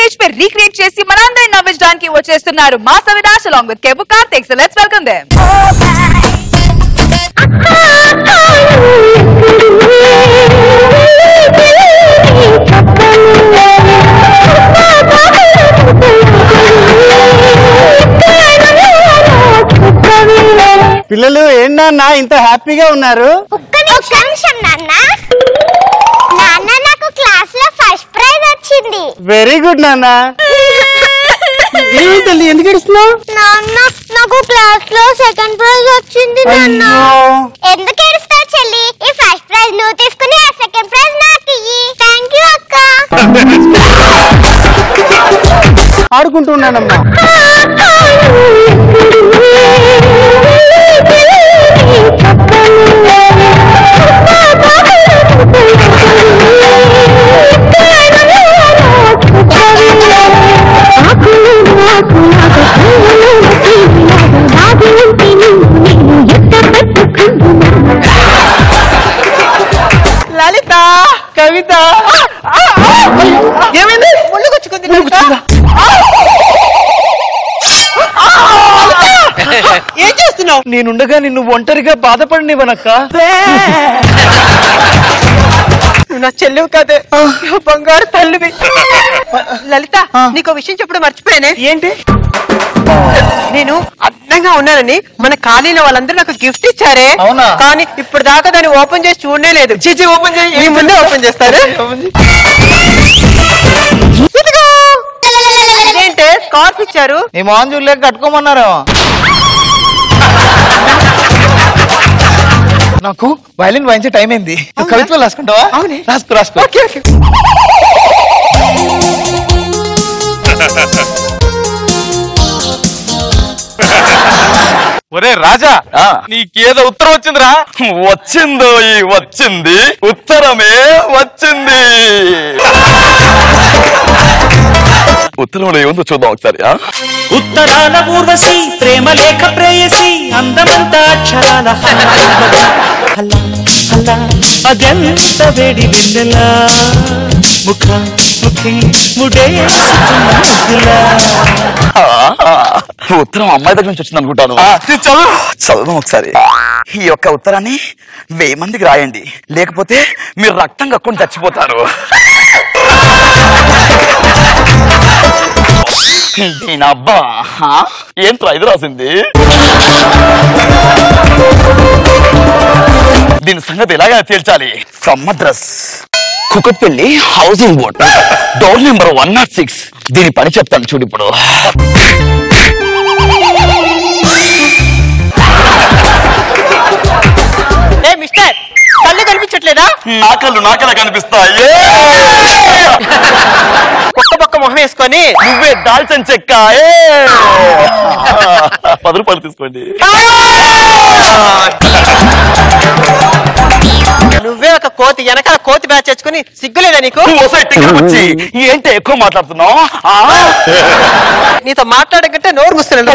Stage పై recreate చేసి మనందరిని నవ్వించడానికి వచ్చేస్తున్నారు mass Avinash along with Kebu Karthik. So let's welcome them. పిల్లలు ఏంటన్నా ఇంత హ్యాపీగా ఉన్నారు? నాకు క్లాస్ లో ఫస్ట్ ప్రైజ్ వచ్చింది. వెరీ గుడ్ నాన్న. తల్లి ఎందుకు ఏడుస్తున్నావు? నాన్న నాకు క్లాస్ లో సెకండ్ ప్రైజ్ వచ్చింది. నాన్న ఎందుకు ఏడుస్తావు చెల్లి? ఈ ఫస్ట్ ప్రైజ్ నువ్వు తీసుకుని ఆ సెకండ్ ప్రైజ్ నాకు ఇయ్యి. థాంక్యూ అక్క. ఆడుకుంటున్నానమ్మా. లలిత, కవిత ఏమైంది? ముళ్ళు గుచ్చుకుంది. ఏం చేస్తున్నావు? నేనుండగా నిన్ను ఒంటరిగా బాధపడనివ్వనక్క. నా చెల్లివి కదే, బంగారు తల్లివి. లలిత, నీకు విషయం చెప్పడం మర్చిపోయానే. ఏంటి? నేను అందంగా ఉన్నానని మన కాలనీలో వాళ్ళందరూ నాకు గిఫ్ట్ ఇచ్చారే. అవునా? కానీ ఇప్పుడు దాకా దాన్ని ఓపెన్ చేసి చూడనే లేదు. చీచి ఓపెన్ చేయి. నీ ముందే ఓపెన్ చేస్తారు. ఇదేంటే స్కార్ఫ్ ఇచ్చారు? నీ మోహన్ చూడలేక కట్టుకోమన్నారు. నాకు వైలిన్ వాయించే టైం అయింది. కవిత్వం రాసుకుంటావా? రాసుకో రాసుకో. Okay okay. ఒరే రాజా, నీకేదో ఉత్తరం వచ్చిందిరా? వచ్చిందో వచ్చింది, ఉత్తరమే వచ్చింది. ఉత్తరంలో ఏముందో చూద్దాం ఒకసారి. ఉత్తరాల ఊర్వశి, ప్రేమ లేఖ ప్రేయసి, అందమంతా అక్షరాల అదెంత వేడి వెన్నెలా, ముఖ ముఖి ముడేసుకున్నా. ఉత్తరం అమ్మాయి దగ్గర నుంచి వచ్చింది అనుకుంటాను. చదువు ఒకసారి. ఈ యొక్క ఉత్తరాన్ని 1000 మందికి రాయండి, లేకపోతే మీరు రక్తం కక్కుని చచ్చిపోతారు. దీనబ్బా, ఏంట్రా ఇది రాసింది? దీని సంగతి ఎలాగైనా తేల్చాలి. From address Kukatpally housing board, door number 106. దీని పని చెప్తాను చూడు ఇప్పుడు. మిస్టర్, కళ్ళు కనిపించట్లేదా? నాకల్లా కనిపిస్తాయి. కొత్త పక్క మొహం వేసుకొని నువ్వే దాల్చిన చెక్క. 10 రూపాయలు తీసుకోండి. నువ్వే ఒక కోతి, వెనకాల కోతి బ్యాచ్ తెచ్చుకుని సిగ్గులేదా నీకు? వచ్చి ఏంటి ఎక్కువ మాట్లాడుతున్నావు? నీతో మాట్లాడకంటే నోరు కూస్తున్నాను.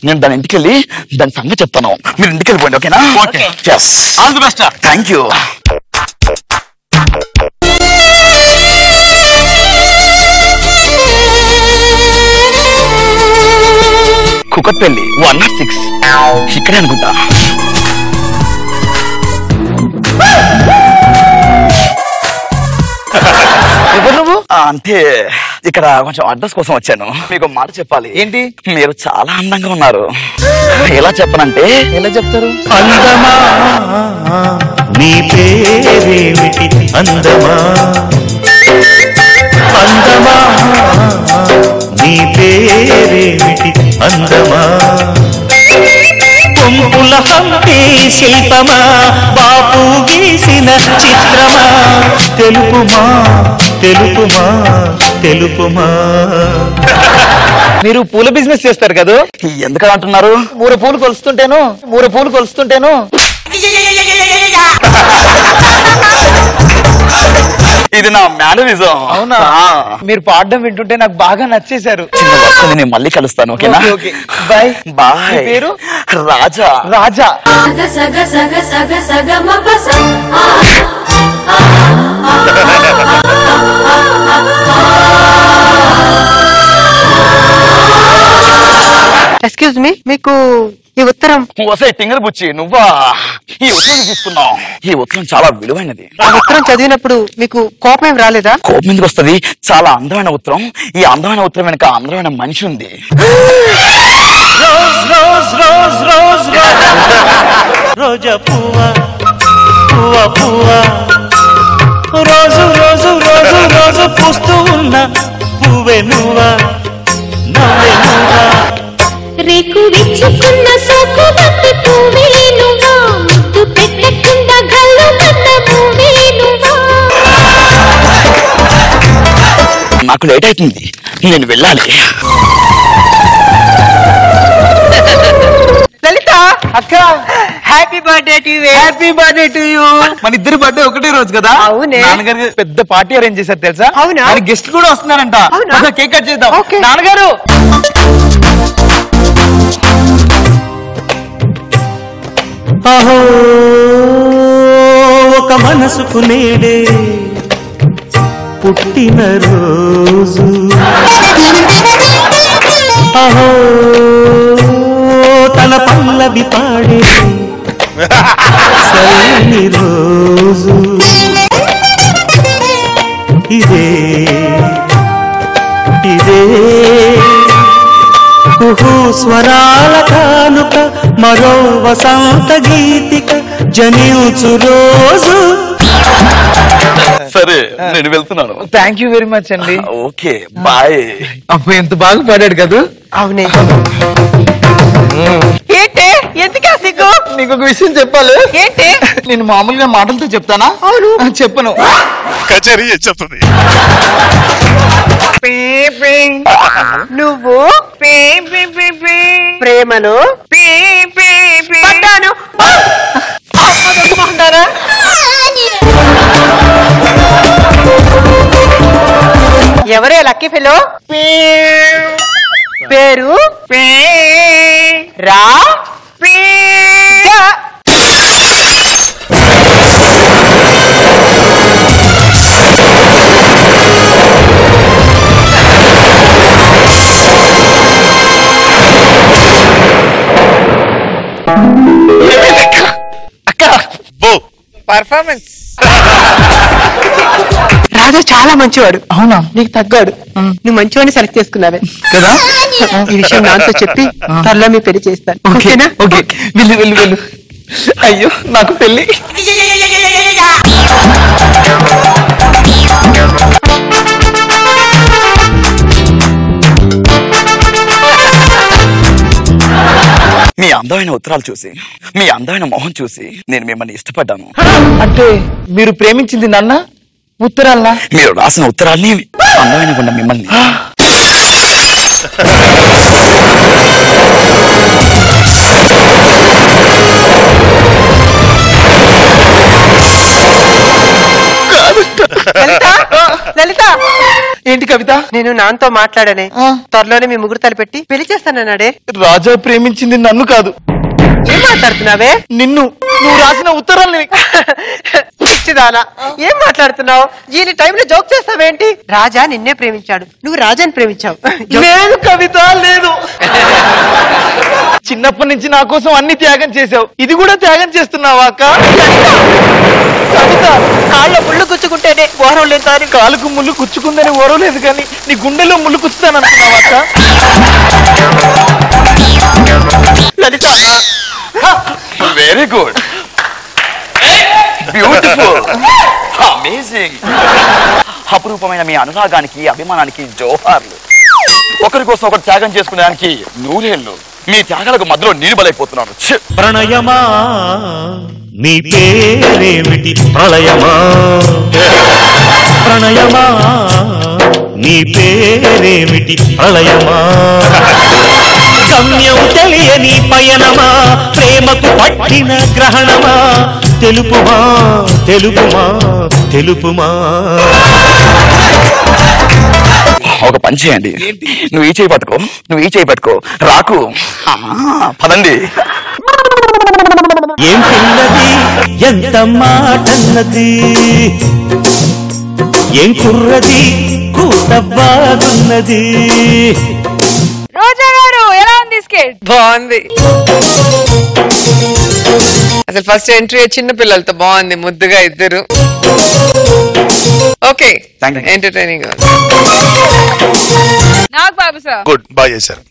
నేను దాని ఇంటికి వెళ్ళి దాని సంగతి చెప్తాను. మీరు ఇంటికి వెళ్ళిపోండి, ఓకేనా? All the best. Thank you. Kukatpally 106 ఇక్కడే అనుకుంటా. ఎవరు నువ్వు? అంటే ఇక్కడ కొంచెం అడ్రస్ కోసం వచ్చాను. మీకు మాట చెప్పాలి. ఏంటి? మీరు చాలా అందంగా ఉన్నారు. ఎలా చెప్పనంటే? ఎలా చెప్తారు? అందమా నీ పేరేమిటి? అందమా అందమా నీ పేరేమిటి? అందమా కొంపుల హంపి శిల్పమా, బాపు గీసిన చిత్రమా, తెలుపుమా తెలుపుమా తెలుపుమా. మీరు పూల బిజినెస్ చేస్తారు కదా? ఎందుకని అంటున్నారు? మూర పూలు కొలుస్తుంటేను ఇది నా మేనరిజం. అవునా? మీరు పాడడం వింటుంటే నాకు బాగా నచ్చేశారు. నేను మళ్ళీ కలుస్తాను, ఓకేనా? Bye bye. పేరు? రాజా. రాజా. ఎక్స్క్యూజ్ మీ, మీకు ఈ ఉత్తరం వసే టింగర్ బుచ్చి నువ్వా ఈ ఉత్తరం తీసుకున్నావు. ఈ ఉత్తరం చాలా విలువైనది. ఆ ఉత్తరం చదివినప్పుడు మీకు కోపం ఏం రాలేదా? కోపం ఎందుకు వస్తుంది? చాలా అందమైన ఉత్తరం. ఈ అందమైన ఉత్తరం వెనక అందమైన మనిషి ఉంది. రోజ్ రోజ్ రోజ్ రోజ్ రోజా పువ్వా పువ్వా పువ్వా రోజు రోజు రోజు రోజు పూస్తూ ఉన్న పువ్వే నువ్వా నవ్వే నువ్వా రేకు విచ్చుకున్న సోకు బంతి పువ్వే నువ్వా ముద్దు పెట్టకుండా గల్లు కన్న పువ్వే నువ్వా. నాకు లేట్ అవుతుంది, నేను వెళ్ళాలి. లలిత అక్క happy birthday to you. Happy birthday to you. మన ఇద్దరి బర్త్డే ఒకటే రోజు కదా. అవునే. నాన్నగారు పెద్ద పార్టీ అరేంజ్ చేశారు తెలుసా? అవునా? గెస్ట్ కూడా వస్తున్నారంట. అవునా? కేక్ కట్ చేద్దాం. ఓకే. నాన్నగారు అహో ఒక మనసుకు నేడే పుట్టిన రోజు అహో తన పల్లవి పాడే సరైన రోజు ఇదే ఇదే కుహు స్వరాల కానుక మరో వసంత గీతిక జనించు రోజు. సరే నేను వెళ్తున్నాను. థ్యాంక్ యూ వెరీ మచ్ అండి. Okay bye. అప్పుడు ఎంత బాగా పాడాడు కదా. అవునే. ఏంటే ఎందుకా సిగ్గు? నీకు ఒక విషయం చెప్పాలి. ఏంటి? నేను మామూలుగా మాటలతో చెప్తానా? అవును. చెప్పను. కచేరీ చెప్తుంది. నువ్వు ప్రేమలో పడ్డాను. ఎవరే లక్కీ ఫెలో? పేరు రా జా. పర్ఫార్మెన్స్ రాజా చాలా మంచివాడు. అవునా? నీకు తగ్గాడు. నువ్వు మంచివాడిని సెలెక్ట్ చేసుకున్నావే కదా. ఈ విషయం నాతో చెప్పి త్వరలో మీ పెళ్లి చేస్తాను. ఓకేనా? ఓకే వెళ్ళు వెళ్ళు వెళ్ళు. అయ్యో నాకు పెళ్లి. మీ అందమైన ఉత్తరాలు చూసి, మీ అందమైన మొహం చూసి నేను మిమ్మల్ని ఇష్టపడ్డాను. అంటే మీరు ప్రేమించింది నన్న ఉత్తరాలనా? మీరు రాసిన ఉత్తరాల్ని, అందమైన ఉన్న మిమ్మల్ని. లలిత ఏంటి కవిత? నేను నాన్నతో మాట్లాడనే త్వరలోనే మీ ముగ్గురు పెట్టి పెళ్లి చేస్తానన్నాడే. రాజా ప్రేమించింది నన్ను కాదు. ఏం మాట్లాడుతున్నావే? నిన్ను. నువ్వు రాసిన ఉత్తరాల్ని. పిచ్చిదానా, ఏం మాట్లాడుతున్నావు? ఈ టైంలో జోక్ చేస్తావేంటి? రాజా నిన్నే ప్రేమించాడు, నువ్వు రాజాని ప్రేమించావు. లేదు కవిత, లేదు. చిన్నప్పటి నుంచి నా కోసం అన్ని త్యాగం చేసావు, ఇది కూడా త్యాగం చేస్తున్నావా అక్క? కవిత, కాళ్ళ ముళ్ళు గుచ్చుకుంటేనే ఓరం లేదు. కాలుకు ముళ్ళు కుచ్చుకుందని ఓరలేదు కానీ నీ గుండెలో ముళ్ళు కుచ్చుతాననుకున్నావా అక్క? లలిత వెరీ గుడ్, బ్యూటిఫుల్, అమేజింగ్. అపురూపమైన మీ అనురాగానికి, అభిమానానికి జోహార్లు. ఒకరి కోసం ఒకరు త్యాగం చేసుకునేదానికి నూరేళ్ళు. మీ త్యాగాలకు మధ్యలో నీరు బలైపోతున్నాను. ప్రణయమా నీ పేరేమిటి? ప్రళయమా ప్రణయమా నీ పేరేమిటి? ప్రళయమా గమ్యం తెలియని పయనమా, ప్రేమకు పట్టిన గ్రహణమా, తెలుపుమా తెలుపుమా తెలుపుమా. ఒక పని చేయండి, నువ్వు ఈ చేయి పట్టుకో, నువ్వు ఈ చేయి పట్టుకో, రాకు. పదండి. ఏం పిల్లది ఎంత మాటన్నది, ఏం కుర్రది కూత బాగున్నది. రోజా గారు ఎలా ఉంది స్కిట్? బాగుంది. అసలు ఫస్ట్ ఎంట్రీ చిన్న పిల్లలతో బాగుంది, ముద్దుగా ఇద్దరు. Okay, entertaining. నాకు బాబు సార్ గుడ్, బాగా చేశారు.